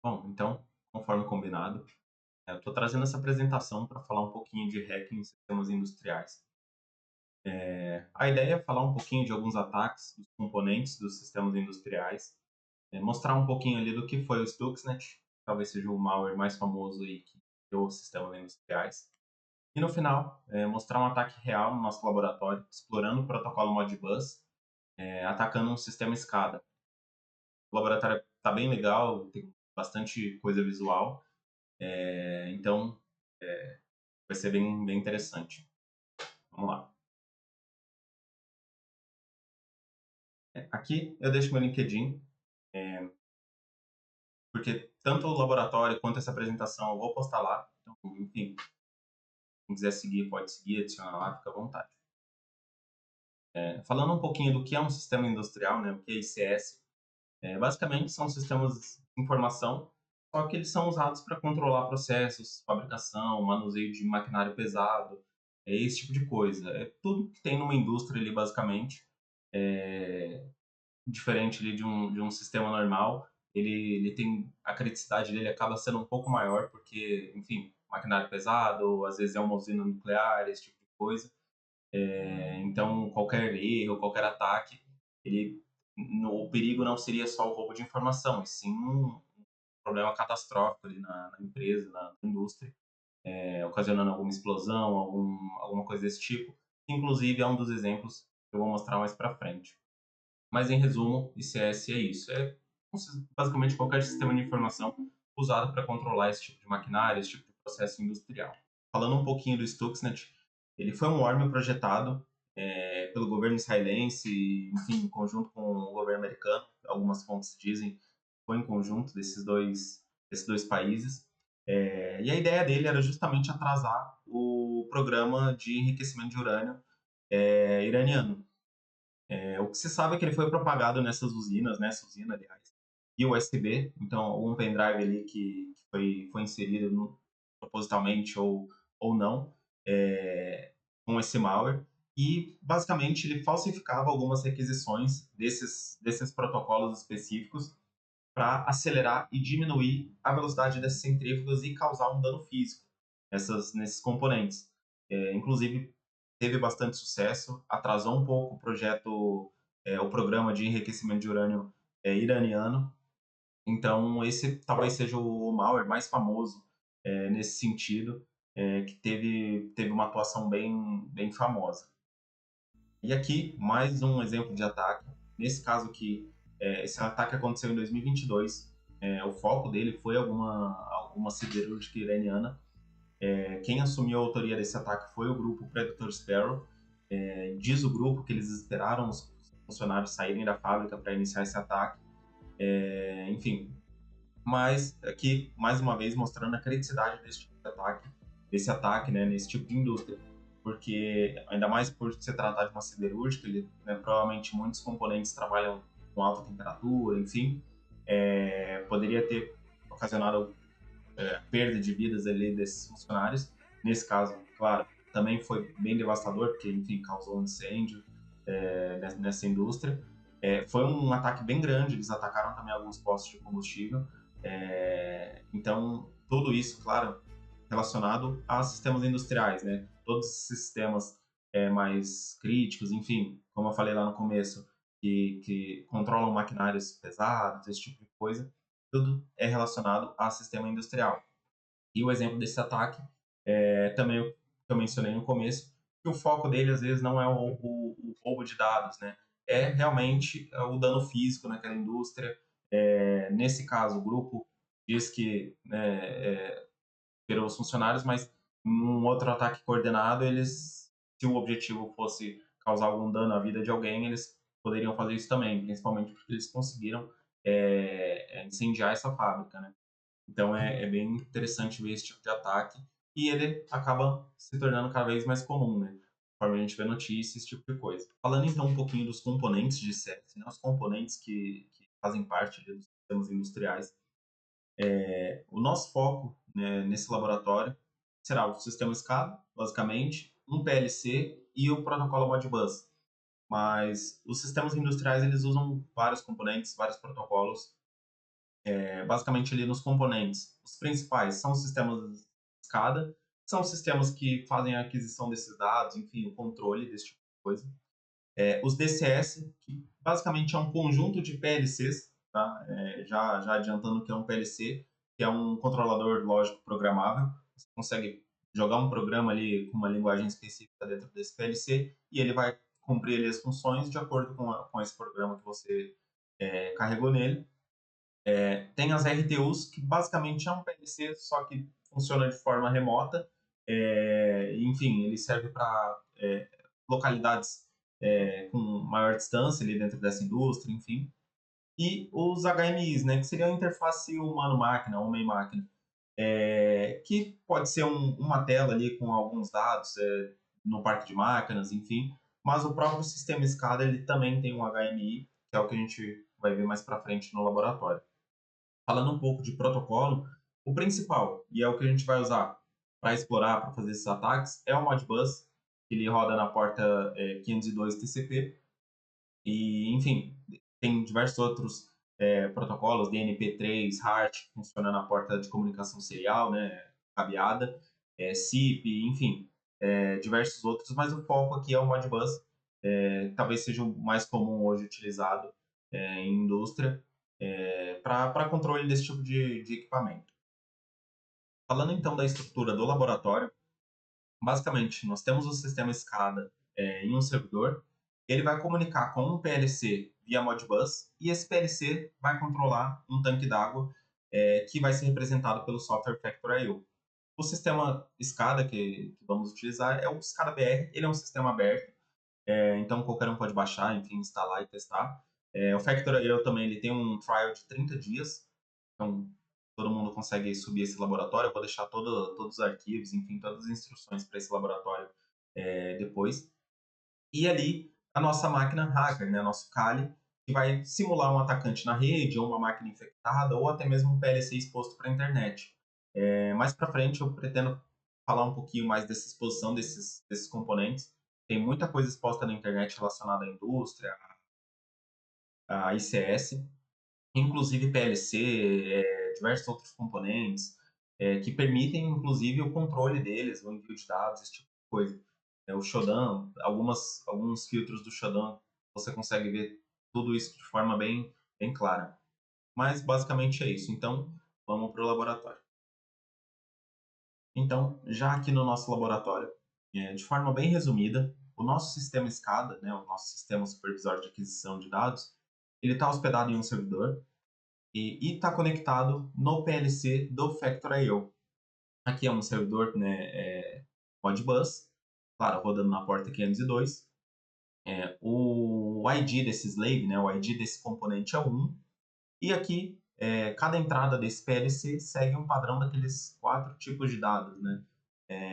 Bom, então, conforme combinado, eu estou trazendo essa apresentação para falar um pouquinho de hacking em sistemas industriais. A ideia é falar um pouquinho de alguns ataques dos componentes dos sistemas industriais, mostrar um pouquinho ali do que foi o Stuxnet, talvez seja o malware mais famoso aí que criou os sistemas industriais. E no final, mostrar um ataque real no nosso laboratório, explorando o protocolo Modbus, atacando um sistema SCADA. O laboratório está bem legal, tem bastante coisa visual, então vai ser bem interessante. Vamos lá. Aqui eu deixo meu LinkedIn, porque tanto o laboratório quanto essa apresentação eu vou postar lá. Então, enfim, quem quiser seguir, pode seguir, adicionar lá, fica à vontade. Falando um pouquinho do que é um sistema industrial, né, o que é ICS, basicamente são sistemas de informação, só que eles são usados para controlar processos, fabricação, manuseio de maquinário pesado, esse tipo de coisa. É tudo que tem numa indústria ali, basicamente. É, diferente ali de um sistema normal, ele tem a criticidade dele acaba sendo um pouco maior porque, enfim, maquinário pesado, às vezes é uma usina nuclear, esse tipo de coisa. Então, qualquer erro, qualquer ataque, o perigo não seria só o roubo de informação, e sim um problema catastrófico ali na empresa, na indústria, ocasionando alguma explosão, alguma coisa desse tipo. Inclusive, é um dos exemplos que eu vou mostrar mais para frente. Mas, em resumo, ICS é isso. É basicamente qualquer sistema de informação usado para controlar esse tipo de maquinário, esse tipo de processo industrial. Falando um pouquinho do Stuxnet, ele foi um worm projetado pelo governo israelense, enfim, em conjunto com o governo americano. Algumas fontes dizem que foi em conjunto desses dois países. E a ideia dele era justamente atrasar o programa de enriquecimento de urânio iraniano. O que se sabe é que ele foi propagado nessas usinas, nessa usina, aliás, e USB, então um pendrive ali que foi inserido propositalmente ou não, com esse malware, e basicamente ele falsificava algumas requisições desses protocolos específicos para acelerar e diminuir a velocidade dessas centrífugas e causar um dano físico nesses componentes. Inclusive, teve bastante sucesso, atrasou um pouco o projeto, o programa de enriquecimento de urânio iraniano. Então, esse talvez seja o malware mais famoso nesse sentido, que teve uma atuação bem famosa. E aqui, mais um exemplo de ataque. Nesse caso aqui, esse ataque aconteceu em 2022. O foco dele foi alguma siderúrgica iraniana. Quem assumiu a autoria desse ataque foi o grupo Predator Sparrow. Diz o grupo que eles esperaram os funcionários saírem da fábrica para iniciar esse ataque. Enfim, mas aqui, mais uma vez, mostrando a criticidade desse ataque, né, nesse tipo de indústria. Porque, ainda mais por se tratar de uma siderúrgica, provavelmente muitos componentes trabalham com alta temperatura, enfim, poderia ter ocasionado perda de vidas ali desses funcionários. Nesse caso, claro, também foi bem devastador, porque, enfim, causou um incêndio nessa indústria. Foi um ataque bem grande, eles atacaram também alguns postos de combustível. Então, tudo isso, claro, relacionado a sistemas industriais, né? Todos esses sistemas mais críticos, enfim, como eu falei lá no começo, que controlam maquinários pesados, esse tipo de coisa, tudo é relacionado a sistema industrial. E o exemplo desse ataque também o que eu mencionei no começo, que o foco dele às vezes não é o roubo de dados, né? É realmente o dano físico naquela indústria. Nesse caso, o grupo diz que tirou os funcionários, mas num outro ataque coordenado, se o objetivo fosse causar algum dano à vida de alguém, eles poderiam fazer isso também, principalmente porque eles conseguiram incendiar essa fábrica, né? Então é bem interessante ver esse tipo de ataque e ele acaba se tornando cada vez mais comum, né? Conforme a gente vê notícias, esse tipo de coisa. Falando então um pouquinho dos componentes de CS, né? Os componentes que fazem parte dos sistemas industriais. O nosso foco, né, nesse laboratório será o sistema SCADA, basicamente, um PLC e o protocolo Modbus. Mas os sistemas industriais eles usam vários componentes, vários protocolos basicamente ali nos componentes. Os principais são os sistemas SCADA, que são sistemas que fazem a aquisição desses dados, enfim, o controle desse tipo de coisa. Os DCS, que basicamente é um conjunto de PLCs, tá? Já adiantando que é um PLC, que é um controlador lógico programável. Você consegue jogar um programa ali com uma linguagem específica dentro desse PLC e ele vai cumprir ali as funções de acordo com esse programa que você carregou nele. Tem as RTUs, que basicamente é um PLC, só que funciona de forma remota. Enfim, ele serve para localidades com maior distância ali dentro dessa indústria, enfim. E os HMIs, né, que seria a interface humano-máquina, homem-máquina, que pode ser uma tela ali com alguns dados no parque de máquinas, enfim. Mas o próprio sistema SCADA ele também tem um HMI, que é o que a gente vai ver mais para frente no laboratório. Falando um pouco de protocolo, o principal, e é o que a gente vai usar para explorar, para fazer esses ataques, é o Modbus, que ele roda na porta 502 TCP. E, enfim, tem diversos outros protocolos, DNP3, HART, que funciona na porta de comunicação serial, né, cabeada, SIP, enfim, diversos outros, mas o foco aqui é o Modbus, talvez seja o mais comum hoje utilizado em indústria, para controle desse tipo de equipamento. Falando então da estrutura do laboratório, basicamente nós temos o sistema SCADA em um servidor, ele vai comunicar com um PLC via Modbus e esse PLC vai controlar um tanque d'água que vai ser representado pelo software Factor.io. O sistema SCADA que vamos utilizar é o SCADA BR, ele é um sistema aberto, então qualquer um pode baixar, enfim, instalar e testar. O Factor.io também ele tem um trial de 30 dias, então todo mundo consegue subir esse laboratório. Eu vou deixar todos os arquivos, enfim, todas as instruções para esse laboratório depois. E ali a nossa máquina hacker, né, nosso Kali, que vai simular um atacante na rede, ou uma máquina infectada, ou até mesmo um PLC exposto para a internet. Mais para frente eu pretendo falar um pouquinho mais dessa exposição desses componentes. Tem muita coisa exposta na internet relacionada à indústria, à ICS, inclusive PLC, diversos outros componentes, que permitem, inclusive, o controle deles, o envio de dados, esse tipo de coisa. O Shodan, alguns filtros do Shodan, você consegue ver tudo isso de forma bem clara. Mas, basicamente, é isso. Então, vamos para o laboratório. Então, já aqui no nosso laboratório, de forma bem resumida, o nosso sistema SCADA, né, o nosso sistema supervisório de aquisição de dados, ele está hospedado em um servidor e está conectado no PLC do Factor.io. Aqui é um servidor, né, Modbus, claro, rodando na porta 502. O ID desse slave, né, o ID desse componente é 1. E aqui, cada entrada desse PLC segue um padrão daqueles 4 tipos de dados, né?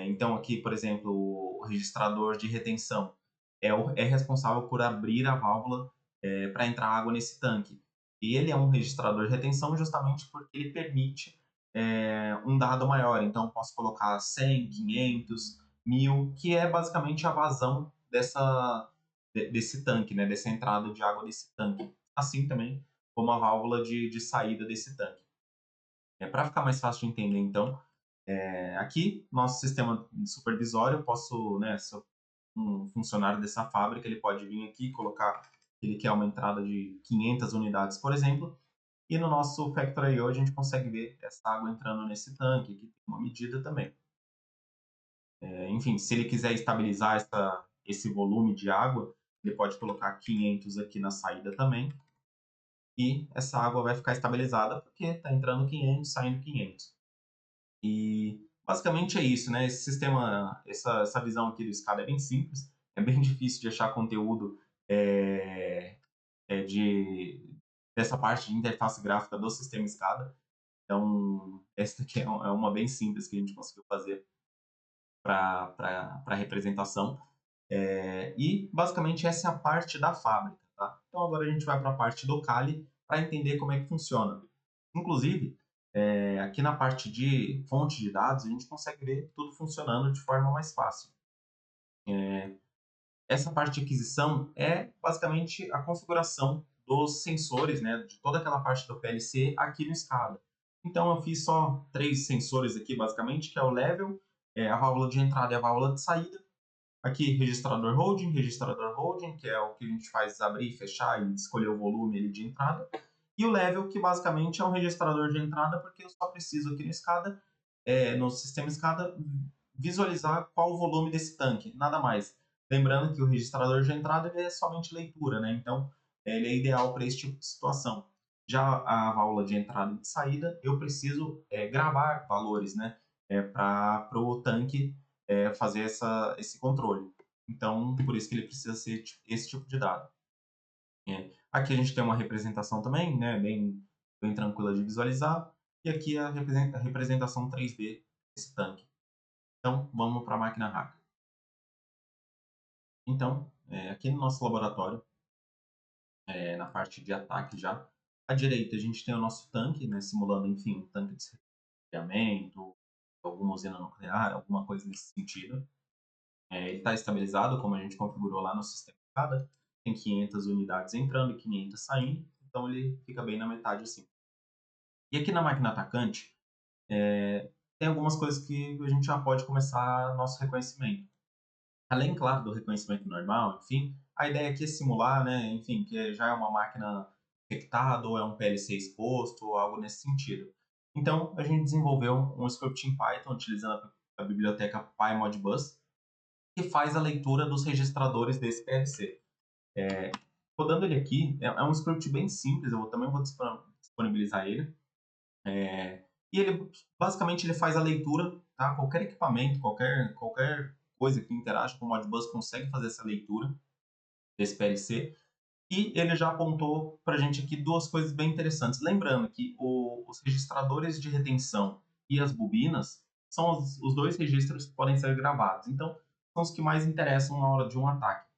Então, aqui, por exemplo, o registrador de retenção é responsável por abrir a válvula para entrar água nesse tanque. E ele é um registrador de retenção justamente porque ele permite um dado maior. Então, posso colocar 100, 500, 1000, que é basicamente a vazão desse tanque, né? Dessa entrada de água desse tanque. Assim também como a válvula de saída desse tanque. Para ficar mais fácil de entender, então, aqui, nosso sistema supervisório, eu posso, né, se eu um funcionário dessa fábrica, ele pode vir aqui e colocar que ele quer uma entrada de 500 unidades, por exemplo, e no nosso Factor.io a gente consegue ver essa água entrando nesse tanque, que tem uma medida também. Enfim, se ele quiser estabilizar esse volume de água, ele pode colocar 500 aqui na saída também, e essa água vai ficar estabilizada porque está entrando 500, saindo 500. E basicamente é isso, né? Esse sistema, essa visão aqui do SCADA é bem simples, é bem difícil de achar conteúdo dessa parte de interface gráfica do sistema SCADA. Então, essa aqui é uma bem simples que a gente conseguiu fazer para a representação. E, basicamente, essa é a parte da fábrica. Tá? Então, agora a gente vai para a parte do Kali para entender como é que funciona. Inclusive, aqui na parte de fonte de dados, a gente consegue ver tudo funcionando de forma mais fácil. Essa parte de aquisição é basicamente a configuração dos sensores, né, de toda aquela parte do PLC aqui no SCADA. Então eu fiz só 3 sensores aqui basicamente, que é o level, a válvula de entrada e a válvula de saída. Aqui registrador holding, que é o que a gente faz abrir e fechar e escolher o volume ali de entrada. E o level, que basicamente é um registrador de entrada, porque eu só preciso aqui no SCADA, no sistema SCADA, visualizar qual o volume desse tanque, nada mais. Lembrando que o registrador de entrada ele é somente leitura, né? Então ele é ideal para esse tipo de situação. Já a válvula de entrada e de saída, eu preciso gravar valores, né? Para o tanque fazer esse controle. Então, por isso que ele precisa ser esse tipo de dado. Aqui a gente tem uma representação também, né, bem tranquila de visualizar. E aqui a representação 3D desse tanque. Então, vamos para a máquina hacker. Então, aqui no nosso laboratório, na parte de ataque já, à direita a gente tem o nosso tanque, né, simulando, enfim, um tanque de resfriamento, alguma usina nuclear, alguma coisa nesse sentido. Ele está estabilizado, como a gente configurou lá no sistema SCADA. Tem 500 unidades entrando e 500 saindo, então ele fica bem na metade assim. E aqui na máquina atacante, tem algumas coisas que a gente já pode começar nosso reconhecimento. Além, claro, do reconhecimento normal, enfim, a ideia aqui é simular, né, enfim, que já é uma máquina infectada ou é um PLC exposto ou algo nesse sentido. Então, a gente desenvolveu um script em Python utilizando a biblioteca PyModBus, que faz a leitura dos registradores desse PLC. Rodando ele aqui, é um script bem simples, eu também vou disponibilizar ele. E ele, basicamente, ele faz a leitura, tá? Qualquer equipamento, qualquer coisa que interage com o Modbus consegue fazer essa leitura desse PLC. E ele já apontou para a gente aqui duas coisas bem interessantes. Lembrando que os registradores de retenção e as bobinas são os dois registros que podem ser gravados. Então, são os que mais interessam na hora de um ataque.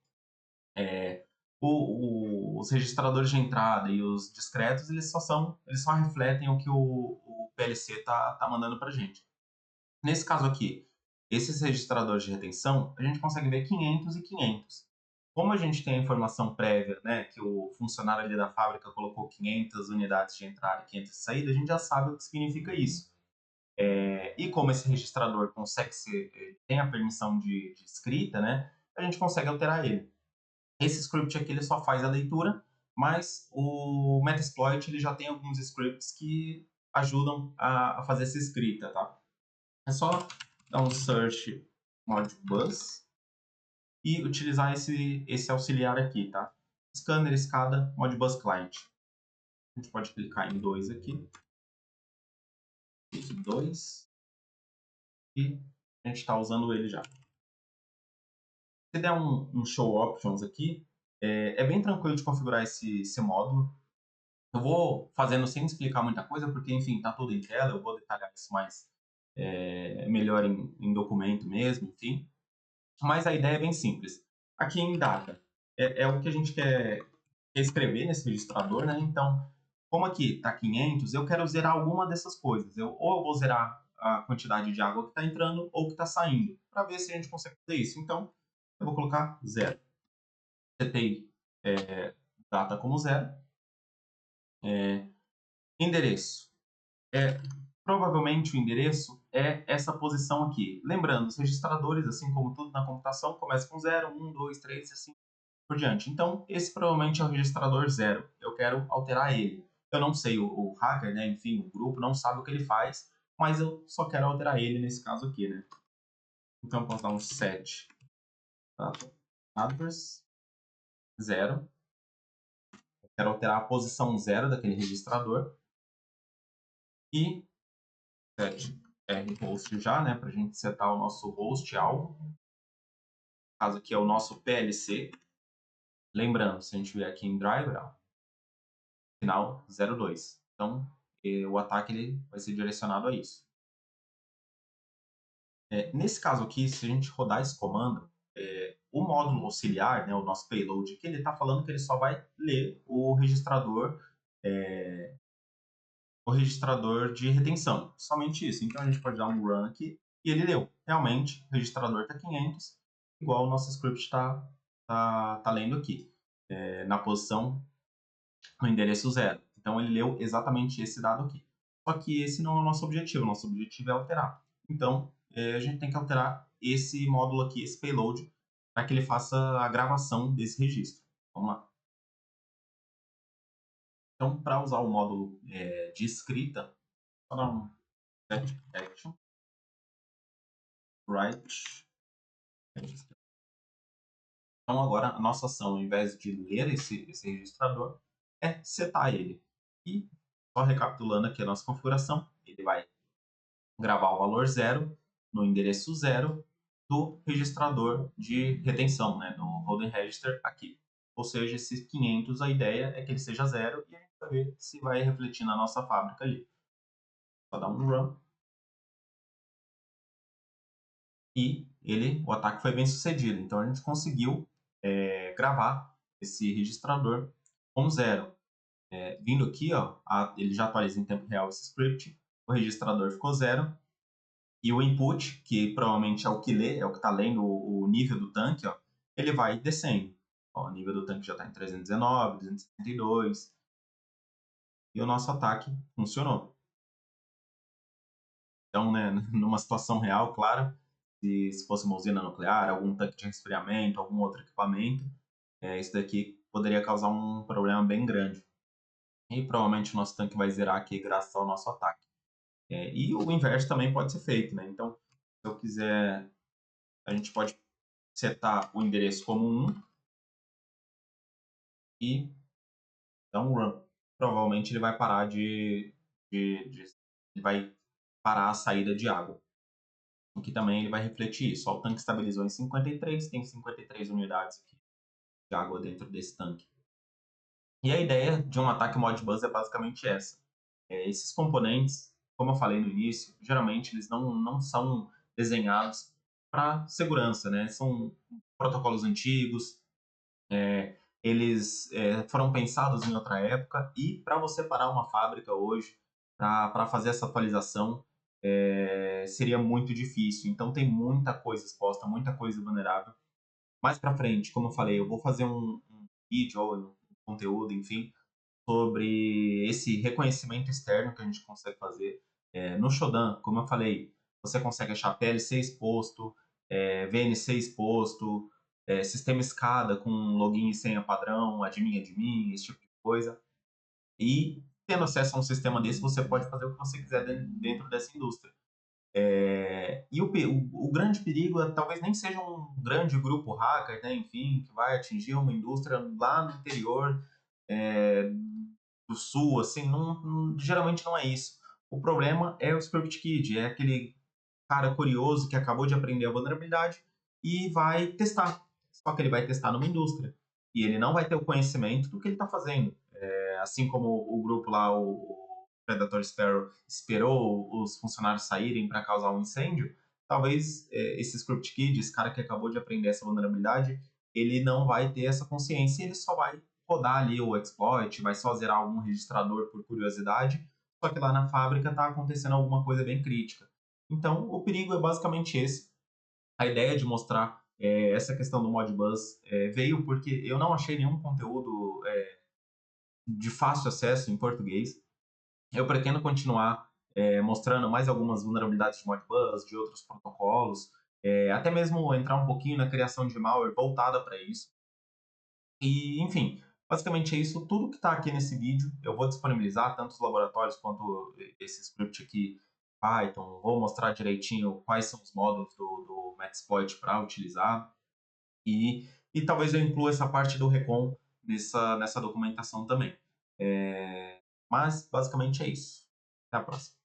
Os registradores de entrada e os discretos, eles só refletem o que o PLC tá mandando para a gente. Nesse caso aqui, esses registradores de retenção, a gente consegue ver 500 e 500. Como a gente tem a informação prévia, né, que o funcionário ali da fábrica colocou 500 unidades de entrada e 500 de saída, a gente já sabe o que significa isso. E como esse registrador tem a permissão de escrita, né, a gente consegue alterar ele. Esse script aqui ele só faz a leitura, mas o Metasploit ele já tem alguns scripts que ajudam a fazer essa escrita, tá? É só dar um search modbus e utilizar esse auxiliar aqui, tá? Scanner, escada, modbus client. A gente pode clicar em 2 aqui. Clique 2 e a gente está usando ele já. Se der um show options aqui, é bem tranquilo de configurar esse módulo. Eu vou fazendo sem explicar muita coisa, porque, enfim, tá tudo em tela, eu vou detalhar isso mais melhor em documento mesmo, enfim. Mas a ideia é bem simples. Aqui em data, é o que a gente quer escrever nesse registrador, né? Então, como aqui está 500, eu quero zerar alguma dessas coisas. Ou eu vou zerar a quantidade de água que está entrando ou que está saindo, para ver se a gente consegue fazer isso. Então, eu vou colocar 0. Setei data como 0. Endereço. Provavelmente o endereço é essa posição aqui. Lembrando, os registradores, assim como tudo na computação, começa com 0, 1, 2, 3 e assim por diante. Então, esse provavelmente é o registrador 0. Eu quero alterar ele. Eu não sei, o hacker, né, enfim, o grupo não sabe o que ele faz, mas eu só quero alterar ele nesse caso aqui, né? Então, eu posso dar um set address 0. Eu quero alterar a posição 0 daquele registrador. E set rhost já, né, para a gente setar o nosso host alvo. No caso aqui é o nosso PLC. Lembrando, se a gente vier aqui em driver, ó, final 02. Então, o ataque ele vai ser direcionado a isso. Nesse caso aqui, se a gente rodar esse comando, o módulo auxiliar, né, o nosso payload, que ele está falando que ele só vai ler o registrador de retenção. Somente isso. Então, a gente pode dar um run aqui e ele leu. Realmente, o registrador está 500, igual o nosso script está lendo aqui, na posição, no endereço 0. Então, ele leu exatamente esse dado aqui. Só que esse não é o nosso objetivo. Nosso objetivo é alterar. Então, a gente tem que alterar esse módulo aqui, esse payload, para que ele faça a gravação desse registro. Vamos lá. Então, para usar o módulo de escrita, só dar um set action, write. Então, agora, a nossa ação, ao invés de ler esse registrador, é setar ele. E, só recapitulando aqui a nossa configuração, ele vai gravar o valor 0 no endereço 0 do registrador de retenção, né, do holding register aqui. Ou seja, esses 500, a ideia é que ele seja 0 e a gente vai ver se vai refletir na nossa fábrica ali. Só dar um run. E o ataque foi bem sucedido. Então a gente conseguiu gravar esse registrador como 0. Vindo aqui, ó, ele já atualiza em tempo real esse script, o registrador ficou 0, e o input, que provavelmente é o que lê, é o que está lendo o nível do tanque, ó, ele vai descendo. Ó, o nível do tanque já está em 319, 272, e o nosso ataque funcionou. Então, né, numa situação real, claro, se fosse uma usina nuclear, algum tanque de resfriamento, algum outro equipamento, isso daqui poderia causar um problema bem grande. E provavelmente o nosso tanque vai zerar aqui graças ao nosso ataque. E o inverso também pode ser feito, né? Então, se eu quiser, a gente pode setar o endereço como 1 e dar um run. Provavelmente ele vai parar ele vai parar a saída de água. Aqui também ele vai refletir isso. Ó, o tanque estabilizou em 53, tem 53 unidades aqui de água dentro desse tanque. E a ideia de um ataque Modbus é basicamente essa. Esses componentes, como eu falei no início, geralmente eles não são desenhados para segurança, né? São protocolos antigos, eles foram pensados em outra época, e para você parar uma fábrica hoje, para fazer essa atualização, seria muito difícil. Então tem muita coisa exposta, muita coisa vulnerável. Mais para frente, como eu falei, eu vou fazer um vídeo ou um conteúdo, enfim, sobre esse reconhecimento externo que a gente consegue fazer. No Shodan, como eu falei, você consegue achar PLC exposto, VNC exposto, sistema SCADA com login e senha padrão, admin, esse tipo de coisa. E tendo acesso a um sistema desse, você pode fazer o que você quiser dentro dessa indústria. E o grande perigo talvez nem seja um grande grupo hacker, né, enfim, que vai atingir uma indústria lá no interior do sul, assim, geralmente não é isso. O problema é o Script Kid, é aquele cara curioso que acabou de aprender a vulnerabilidade e vai testar. Só que ele vai testar numa indústria. E ele não vai ter o conhecimento do que ele está fazendo. Assim como o grupo lá, o Predator Sparrow, esperou os funcionários saírem para causar um incêndio, talvez esse Script Kid, esse cara que acabou de aprender essa vulnerabilidade, ele não vai ter essa consciência e ele só vai rodar ali o exploit, vai só zerar algum registrador por curiosidade, só que lá na fábrica está acontecendo alguma coisa bem crítica. Então, o perigo é basicamente esse. A ideia de mostrar essa questão do Modbus veio porque eu não achei nenhum conteúdo de fácil acesso em português. Eu pretendo continuar mostrando mais algumas vulnerabilidades de Modbus, de outros protocolos, até mesmo entrar um pouquinho na criação de malware voltada para isso. E, enfim, basicamente é isso. Tudo que está aqui nesse vídeo eu vou disponibilizar, tanto os laboratórios quanto esse script aqui, Python. Vou mostrar direitinho quais são os módulos do Metasploit para utilizar. E talvez eu inclua essa parte do Recon nessa documentação também. Mas, basicamente, é isso. Até a próxima.